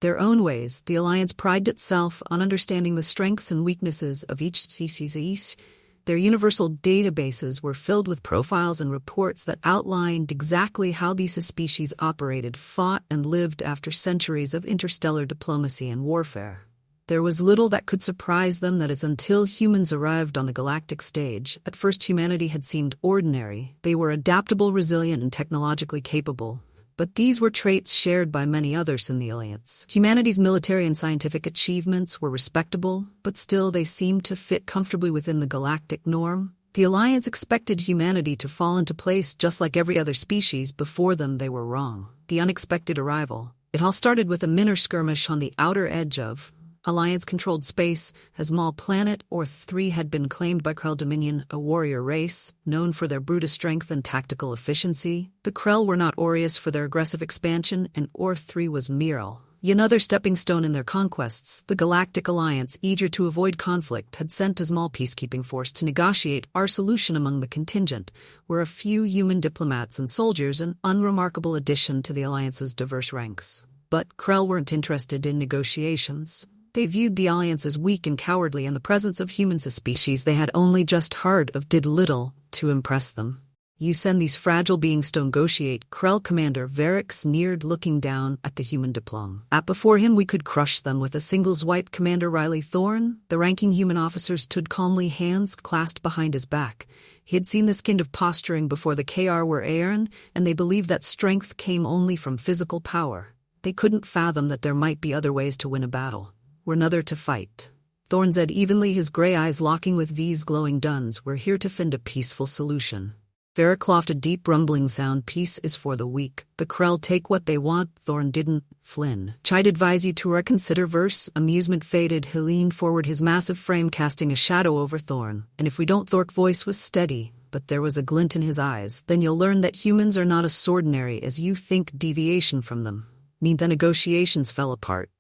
Their own ways, the Alliance prided itself on understanding the strengths and weaknesses of each species. Their universal databases were filled with profiles and reports that outlined exactly how these species operated, fought, and lived after centuries of interstellar diplomacy and warfare. There was little that could surprise them that it's until humans arrived on the galactic stage. At first, humanity had seemed ordinary. They were adaptable, resilient, and technologically capable. But these were traits shared by many others in the Alliance. Humanity's military and scientific achievements were respectable, but still they seemed to fit comfortably within the galactic norm. The Alliance expected humanity to fall into place just like every other species before them. They were wrong. The unexpected arrival. It all started with a minor skirmish on the outer edge of Alliance-controlled space. A small planet, Orth-3, had been claimed by Krell Dominion, a warrior race, known for their brute strength and tactical efficiency. The Krell were not Aureus for their aggressive expansion, and Orth-3 was Miral, another stepping stone in their conquests. The Galactic Alliance, eager to avoid conflict, had sent a small peacekeeping force to negotiate. Our solution among the contingent were a few human diplomats and soldiers, an unremarkable addition to the Alliance's diverse ranks. But Krell weren't interested in negotiations. They viewed the Alliance as weak and cowardly, and the presence of humans, a species they had only just heard of, did little to impress them. You send these fragile beings to negotiate, Krell Commander Varric sneered, looking down at the human diplom. Before him we could crush them with a single swipe. Commander Riley Thorne, the ranking human officer, stood calmly, hands clasped behind his back. He had seen this kind of posturing before the KR were Aeron, and they believed that strength came only from physical power. They couldn't fathom that there might be other ways to win a battle. We're another to fight. Thorne said evenly, his gray eyes locking with V's glowing duns. We're here to find a peaceful solution. Varric laughed, a deep rumbling sound. Peace is for the weak. The Krell take what they want. Thorne didn't. Flynn, I'd advise you to reconsider. Verse. Amusement faded. He leaned forward, his massive frame casting a shadow over Thorne. And if we don't? Thor's voice was steady, but there was a glint in his eyes. Then you'll learn that humans are not as ordinary as you think. Deviation from them mean the negotiations fell apart.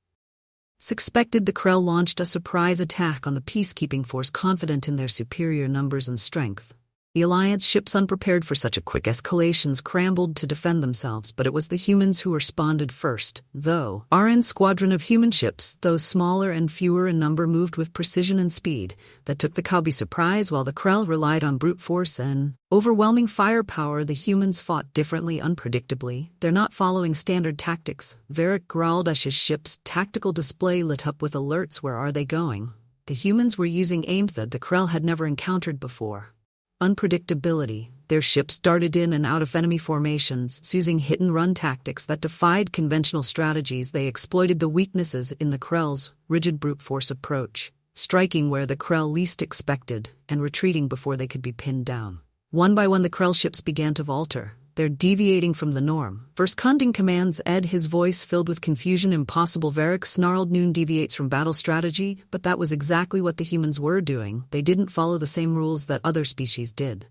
As expected, the Krell launched a surprise attack on the peacekeeping force, confident in their superior numbers and strength. The Alliance ships, unprepared for such a quick escalation, scrambled to defend themselves, but it was the humans who responded first. Though RN squadron of human ships, though smaller and fewer in number, moved with precision and speed that took the cow by surprise. While the Krell relied on brute force and overwhelming firepower, the humans fought differently, unpredictably. They're not following standard tactics. Varric growled as his ship's tactical display lit up with alerts. Where are they going? The humans were using aim that the Krell had never encountered before. Unpredictability. Their ships darted in and out of enemy formations, using hit-and-run tactics that defied conventional strategies. They exploited the weaknesses in the Krell's rigid brute force approach, striking where the Krell least expected and retreating before they could be pinned down. One by one the Krell ships began to falter. They're deviating from the norm. First Kunding commands Ed, his voice filled with confusion. Impossible. Varric snarled. Noon deviates from battle strategy, but that was exactly what the humans were doing. They didn't follow the same rules that other species did.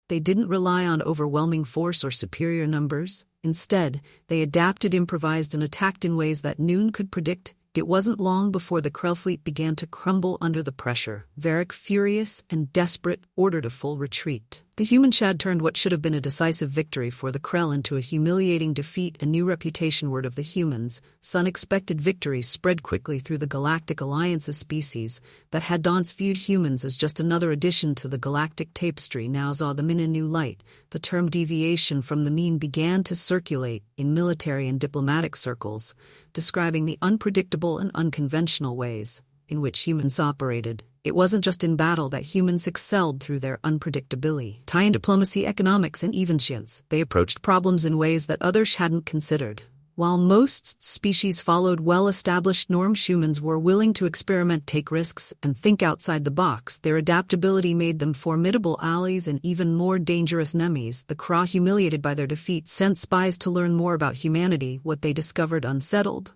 They didn't rely on overwhelming force or superior numbers. Instead, they adapted, improvised, and attacked in ways that Noon could predict. It wasn't long before the Krell fleet began to crumble under the pressure. Varric, furious and desperate, ordered a full retreat. The human Shad turned what should have been a decisive victory for the Krell into a humiliating defeat. A new reputation word of the humans. Unexpected victories spread quickly through the Galactic Alliance's species that had once viewed humans as just another addition to the galactic tapestry now saw them in a new light. The term deviation from the mean began to circulate in military and diplomatic circles, describing the unpredictable and unconventional ways in which humans operated. It wasn't just in battle that humans excelled through their unpredictability. In diplomacy, economics, and even science, they approached problems in ways that others hadn't considered. While most species followed well-established norms, humans were willing to experiment, take risks, and think outside the box. Their adaptability made them formidable allies and even more dangerous enemies. The Krell, humiliated by their defeat, sent spies to learn more about humanity. What they discovered unsettled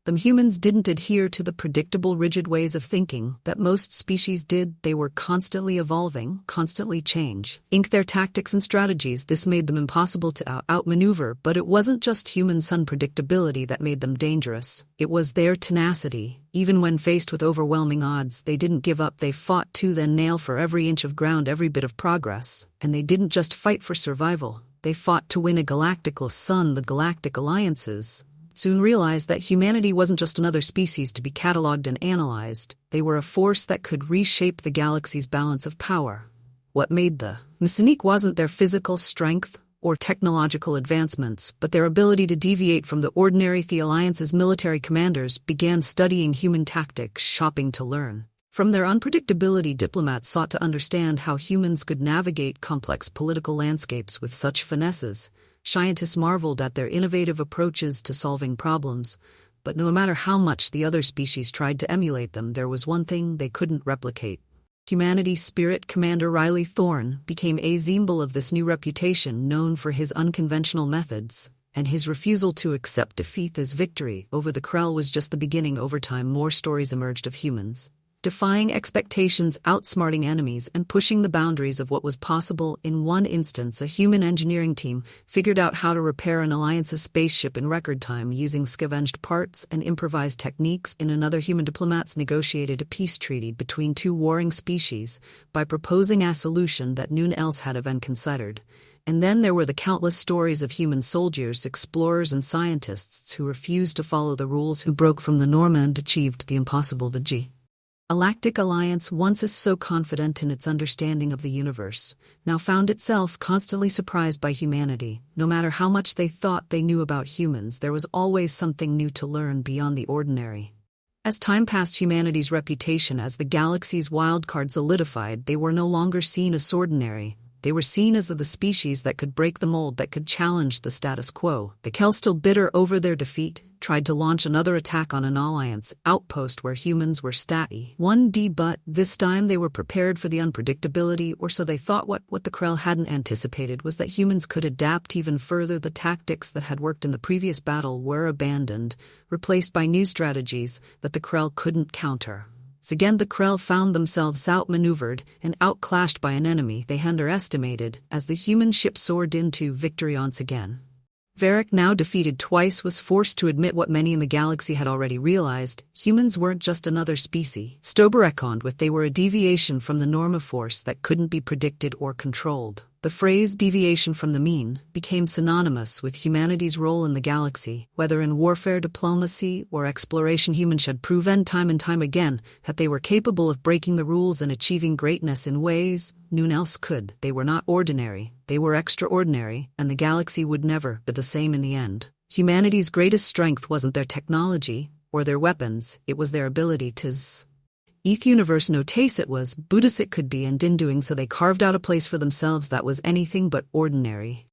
them. Humans didn't adhere to the predictable, rigid ways of thinking that most species did. They were constantly evolving, constantly changing their tactics and strategies. This made them impossible to outmaneuver, but it wasn't just humans' unpredictability that made them dangerous. It was their tenacity. Even when faced with overwhelming odds, they didn't give up. They fought tooth and nail for every inch of ground, every bit of progress. And they didn't just fight for survival. They fought to win a galactic sun. The Galactic Alliance's soon realized that humanity wasn't just another species to be catalogued and analyzed. They were a force that could reshape the galaxy's balance of power. What made them unique wasn't their physical strength or technological advancements, but their ability to deviate from the ordinary. The Alliance's military commanders began studying human tactics, shopping to learn. From their unpredictability, diplomats sought to understand how humans could navigate complex political landscapes with such finesses. Scientists marveled at their innovative approaches to solving problems, but no matter how much the other species tried to emulate them, there was one thing they couldn't replicate. Humanity's spirit. Commander Riley Thorne became a symbol of this new reputation, known for his unconventional methods, and his refusal to accept defeat as victory over the Krell was just the beginning. Over time, more stories emerged of humans defying expectations, outsmarting enemies, and pushing the boundaries of what was possible. In one instance, a human engineering team figured out how to repair an Alliance's spaceship in record time using scavenged parts and improvised techniques. In another, human diplomats negotiated a peace treaty between two warring species by proposing a solution that none else had even considered. And then there were the countless stories of human soldiers, explorers, and scientists who refused to follow the rules, who broke from the norm and achieved the impossible. The Galactic Alliance, once so confident in its understanding of the universe, now found itself constantly surprised by humanity. No matter how much they thought they knew about humans, there was always something new to learn beyond the ordinary. As time passed, humanity's reputation as the galaxy's wildcard solidified. They were no longer seen as ordinary. They were seen as the species that could break the mold, that could challenge the status quo. The Kel, still bitter over their defeat, tried to launch another attack on an Alliance outpost where humans were status 1D, but this time they were prepared for the unpredictability, or so they thought. What the Krell hadn't anticipated was that humans could adapt even further. The tactics that had worked in the previous battle were abandoned, replaced by new strategies that the Krell couldn't counter. Again, the Krell found themselves outmaneuvered and outclashed by an enemy they underestimated as the human ship soared into victory once again. Varric, now defeated twice, was forced to admit what many in the galaxy had already realized: humans weren't just another species to be reckoned with. They were a deviation from the norm, of force that couldn't be predicted or controlled. The phrase deviation from the mean became synonymous with humanity's role in the galaxy. Whether in warfare, diplomacy, or exploration, humans had proven time and time again that they were capable of breaking the rules and achieving greatness in ways none else could. They were not ordinary, they were extraordinary, and the galaxy would never be the same in the end. Humanity's greatest strength wasn't their technology or their weapons, it was their ability to universe notice it was Buddhist it could be, and in doing so they carved out a place for themselves that was anything but ordinary.